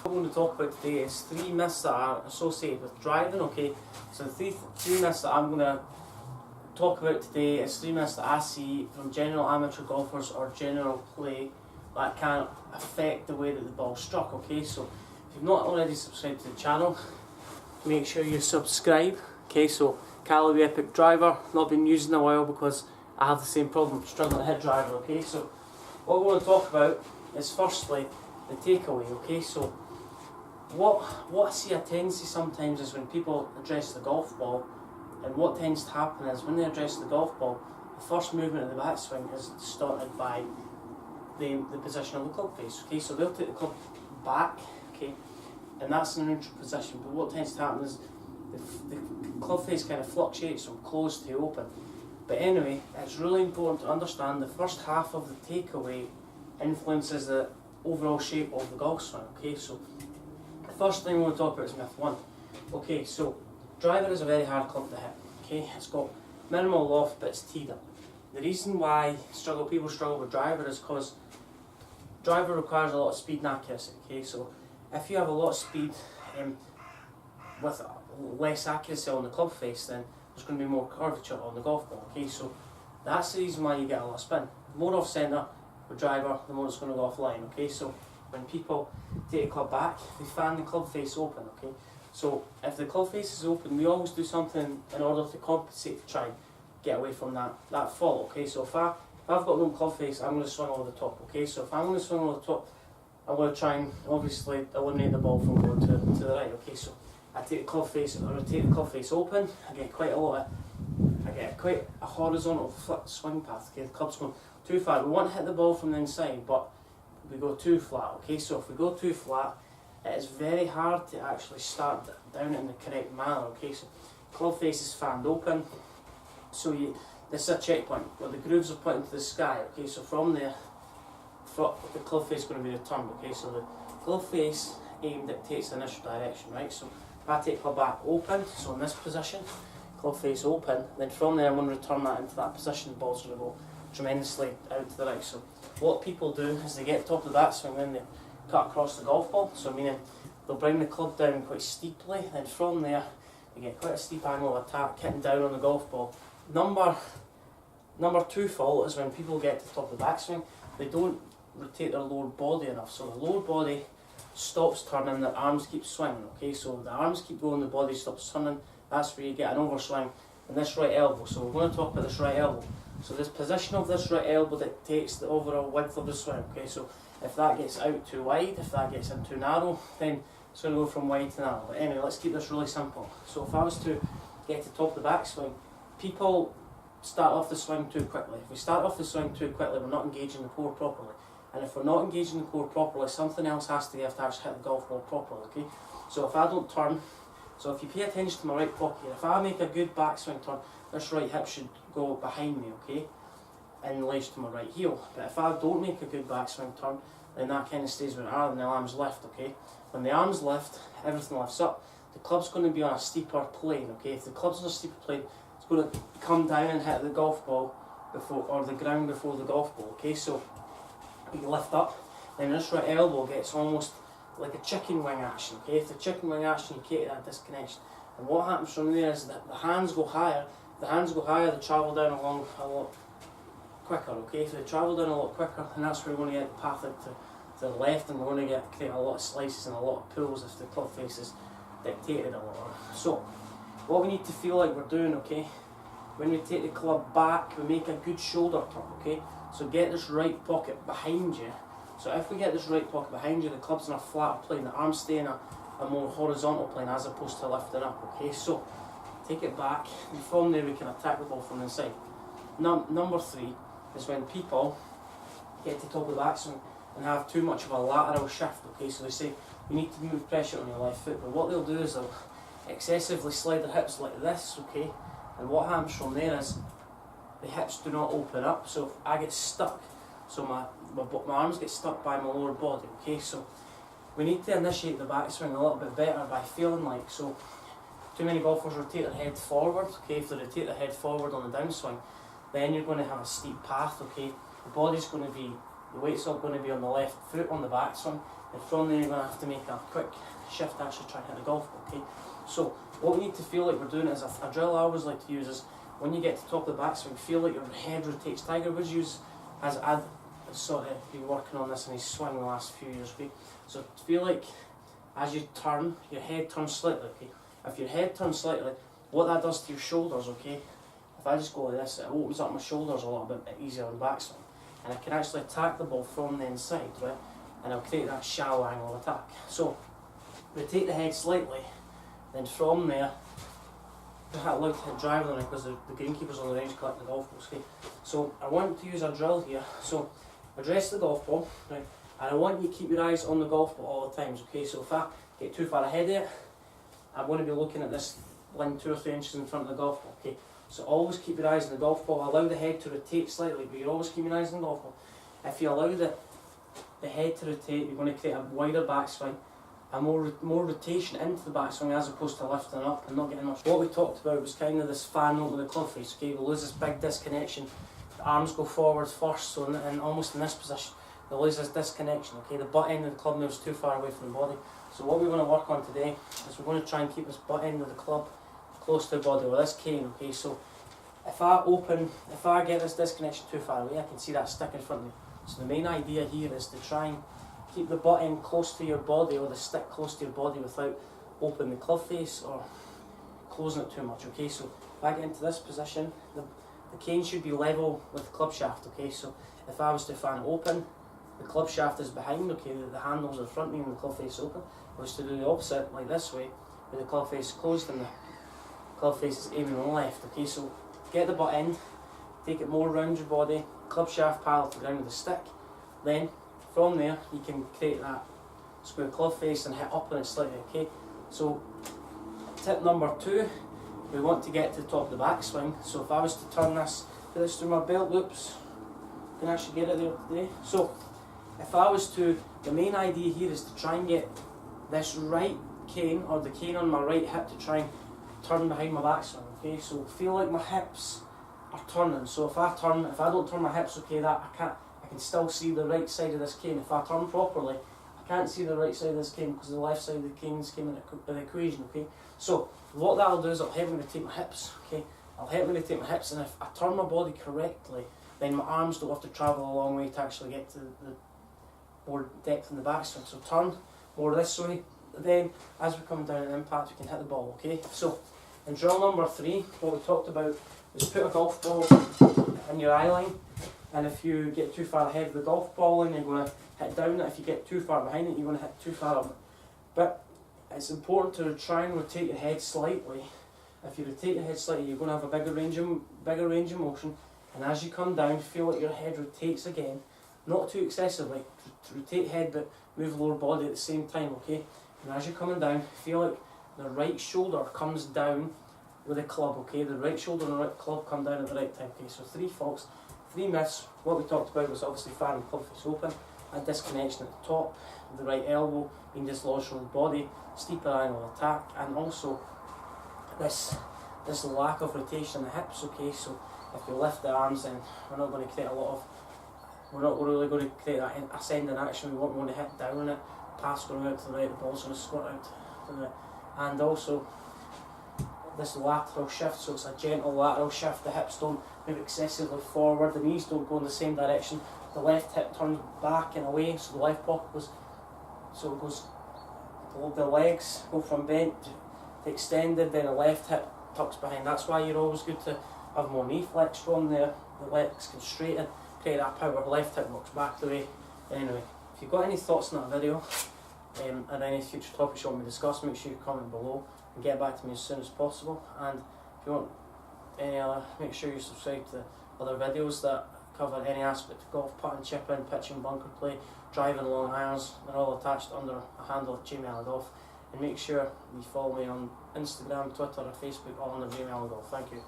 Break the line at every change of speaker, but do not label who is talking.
What I'm going to talk about today is 3 myths that are associated with driving, okay? So the three myths that I'm going to talk about today is 3 myths that I see from general amateur golfers or general play that can affect the way that the ball's struck, okay? So if you've not already subscribed to the channel, make sure you subscribe, okay? So Callaway Epic Driver, not been used in a while because I have the same problem, struggling to hit driver, okay? So what we're going to talk about is firstly the takeaway, okay? So what I see a tendency sometimes is when people address the golf ball, and what tends to happen is when they address the golf ball, the first movement of the backswing is started by the position of the club face, okay? So they'll take the club back, okay? And that's in a neutral position, but what tends to happen is the club face kind of fluctuates from closed to open. But anyway, it's really important to understand the first half of the takeaway influences the overall shape of the golf swing, okay? So the first thing we want to talk about is myth 1. Okay, so driver is a very hard club to hit, okay? It's got minimal loft, but it's teed up. The reason why people struggle with driver is because driver requires a lot of speed and accuracy, okay? So if you have a lot of speed with less accuracy on the club face, then there's going to be more curvature on the golf ball, okay? So that's the reason why you get a lot of spin. The more off centre with driver, the more it's going to go offline, okay? So when people take the club back, they fan the club face open, okay? So if the club face is open, we always do something in order to compensate to try and get away from that fall, okay? So if I've got no club face, I'm going to swing over the top, okay? So if I'm going to swing over the top, I'm going to try and obviously eliminate the ball from going to the right, okay? So I take the club face, I rotate the club face open, I get quite a horizontal flick swing path, okay? The club's going too far. We want to hit the ball from the inside, but we go too flat, okay? So if we go too flat, it is very hard to actually start down in the correct manner, okay? So club face is fanned open, so this is a checkpoint where the grooves are pointing to the sky, okay? So from there, the club face is going to be returned, okay? So the club face aim dictates the initial direction, right? So if I take club back open, so in this position, club face open, then from there I'm going to return that into that position, the ball's going to go tremendously out to the right. So what people do is they get top of the backswing, then they cut across the golf ball, so meaning they'll bring the club down quite steeply, then from there they get quite a steep angle of attack, hitting down on the golf ball. Number 2 fault is when people get to the top of the backswing, they don't rotate their lower body enough, so the lower body stops turning, the arms keep swinging, okay? So the arms keep going, the body stops turning, that's where you get an overswing, and this right elbow. So we're going to talk about this right elbow. So this position of this right elbow dictates the overall width of the swing, okay? So if that gets out too wide, if that gets in too narrow, then it's going to go from wide to narrow. But anyway, let's keep this really simple. So if I was to get to the top of the backswing, people start off the swing too quickly. If we start off the swing too quickly, we're not engaging the core properly. And if we're not engaging the core properly, something else has to give to actually hit the golf ball properly, okay? So if I don't turn, so if you pay attention to my right pocket, if I make a good backswing turn, this right hip should go behind me, okay? In relation to my right heel. But if I don't make a good backswing turn, then that kind of stays where it are, and the arms lift, okay? When the arms lift, everything lifts up. The club's going to be on a steeper plane, okay? If the club's on a steeper plane, it's going to come down and hit the golf ball before, or the ground before the golf ball, okay? So you lift up, then this right elbow gets almost like a chicken wing action, okay? If the chicken wing action, you create that disconnection. And what happens from there is that the hands go higher. The hands go higher, they travel down along a lot quicker, okay? If they travel down a lot quicker, then that's where we're going to get the path out to the left, and we're going to create a lot of slices and a lot of pulls if the club face is dictated a lot. So what we need to feel like we're doing, okay? When we take the club back, we make a good shoulder turn, okay? So get this right pocket behind you. So if we get this right pocket behind you, the club's in a flatter plane, the arms stay in a more horizontal plane as opposed to lifting up, okay? So take it back, and from there we can attack the ball from the inside. Number 3 is when people get to the top of the backswing and have too much of a lateral shift, okay? So they say, you need to move pressure on your left foot, but what they'll do is they'll excessively slide their hips like this, okay? And what happens from there is the hips do not open up, so if I get stuck, so my arms get stuck by my lower body, okay? So we need to initiate the backswing a little bit better by feeling like, so too many golfers rotate their head forward, okay? If they rotate their head forward on the downswing, then you're going to have a steep path, okay? The body's going to be Your weight's all going to be on the left foot on the backswing, and from there you're going to have to make a quick shift to actually try and hit the golf ball, okay? So what we need to feel like we're doing is a drill I always like to use is when you get to the top of the backswing, feel like your head rotates. Tiger Woods has sort of been working on this in his swing the last few years, okay? So feel like as you turn, your head turns slightly, okay? If your head turns slightly, what that does to your shoulders, okay? If I just go like this, it opens up my shoulders a little bit easier on backswing. And I can actually attack the ball from the inside, right? And I'll create that shallow angle attack. So, rotate the head slightly, then from there, I like to hit driver on it because the greenkeeper's on the range collecting the golf balls, okay? So, I want to use a drill here. So, address the golf ball, right? And I want you to keep your eyes on the golf ball all the times, okay? So, if I get too far ahead of it, I'm going to be looking at this line 2 or 3 inches in front of the golf ball, okay? So always keep your eyes on the golf ball. Allow the head to rotate slightly, but you're always keeping your eyes on the golf ball. If you allow the head to rotate, you're going to create a wider backswing, a more rotation into the backswing as opposed to lifting up and not getting much. What we talked about was kind of this fan out with the club face, okay? We'll lose this big disconnection. The arms go forward first, so and almost in this position, we'll lose this disconnection, okay? The butt end of the club moves too far away from the body. So what we're going to work on today is we're going to try and keep this butt end of the club close to the body with this cane, okay? So if I get this disconnection too far away, I can see that stick in front of me. So the main idea here is to try and keep the butt end close to your body or the stick close to your body without opening the club face or closing it too much, okay? So if I get into this position, the cane should be level with the club shaft, okay? So if I was to fan it open, the club shaft is behind, okay? The handles are in front of me and the club face open. I was to do the opposite, like this way, with the club face closed and the club face is aiming on the left, okay? So get the butt end, take it more around your body, club shaft parallel to the ground with the stick. Then from there you can create that square club face and hit up on it slightly, okay? So tip number 2, we want to get to the top of the backswing. So if I was to turn this, put this through my belt loops, I can actually get it there today. So if I was to, the main idea here is to try and get this right cane or the cane on my right hip to try and turn behind my backswing, okay? So feel like my hips are turning. So if I don't turn my hips, okay, I can still see the right side of this cane. If I turn properly, I can't see the right side of this cane because the left side of the cane came in the equation, okay? So what that'll do is it'll help me rotate my hips, okay? I'll help me rotate my hips, and if I turn my body correctly, then my arms don't have to travel a long way to actually get to the more depth in the backswing. So turn more this way, then as we come down an impact we can hit the ball, okay? So in drill number 3, what we talked about is put a golf ball in your eye line, and if you get too far ahead of the golf ball then you're going to hit down it. If you get too far behind it, you're going to hit too far up. But it's important to try and rotate your head slightly. If you rotate your head slightly, you're going to have a bigger range of motion, and as you come down, feel like your head rotates again, not too excessively. Rotate head but move lower body at the same time, okay? And as you're coming down, feel like the right shoulder comes down with the club, okay? The right shoulder and the right club come down at the right time, okay? So 3 faults, 3 myths. What we talked about was obviously fan and club face open, a disconnection at the top, the right elbow being dislodged from the body, steeper angle attack, and also this lack of rotation in the hips, okay? So if you lift the arms, then we're not going to create we're not really going to create that ascending action. We want to hit down on it, pass going out to the right, the ball's going to squirt out to the right. And also this lateral shift, so it's a gentle lateral shift. The hips don't move excessively forward, the knees don't go in the same direction, the left hip turns back and away, so the left pocket goes, the legs go from bent to extended, then the left hip tucks behind. That's why you're always good to have more knee flex from there, the legs can straighten, create that power, left hip works back the way. Anyway, if you've got any thoughts on that video, and any future topics you want me to discuss, make sure you comment below and get back to me as soon as possible. And if you want any other, make sure you subscribe to other videos that cover any aspect of golf, putting, chipping, pitching, bunker play, driving, long irons. They're all attached under a handle of Jamie Allen Golf. And make sure you follow me on Instagram, Twitter or Facebook, all under Jamie Allen Golf. Thank you.